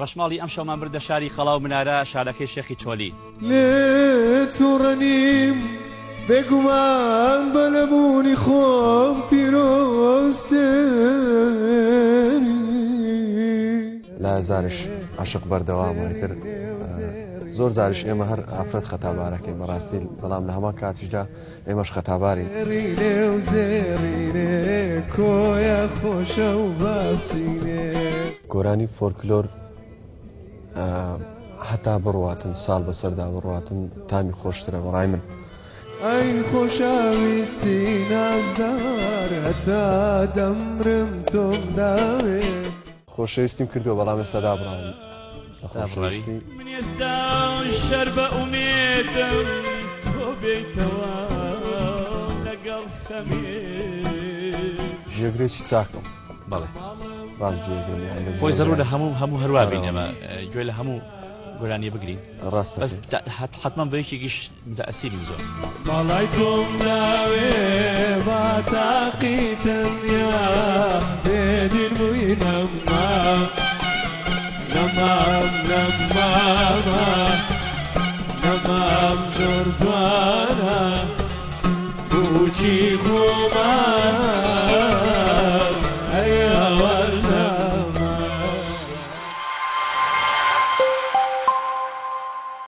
ڕەشماڵی ئەم شەومان بردە شاری قەڵاو منارە شارەکەی شێخی چۆلی لێ تووڕەنیم بێگومان بەلەبوونی خۆم پیرۆستێنی لا زارش عشق بەردەوامەتر زۆر زارش ئێمە هەر ئافرەت خەتابارەکەین بەڕاستی بەڵام لە هەمان کاتیشدا ئێمەش خەتابارین کۆیە خۆشە و باچینێ گۆرانی فۆلکلۆر هەتا بڕواتن ساڵ بەسەردا بڕواتن تامی خۆشترە بەڕای من ئەی خۆشەویستی نازدار هەتا دەمرم تۆم داوێ خۆشەویستیم کردو بەڵام ئێستا دابڕاوم خۆشەویستی من ئێستا شەر بە ئومێدم تۆ بێیتەوە لەگەڵ خەمێ ژێگرێکی چاکم بەڵێ باش جێگرم خۆی زەرورە هەموو هەروە بین ئێمە گوێ لە هەموو گۆرانیە بگرین ڕاستە بەس حتمما بەیەکێکیش متەئەسیرین زۆر ماڵای تۆم داوێ با تاقی تەنیا بێدین بووی نەمام زۆر جوانە بوچی خۆمان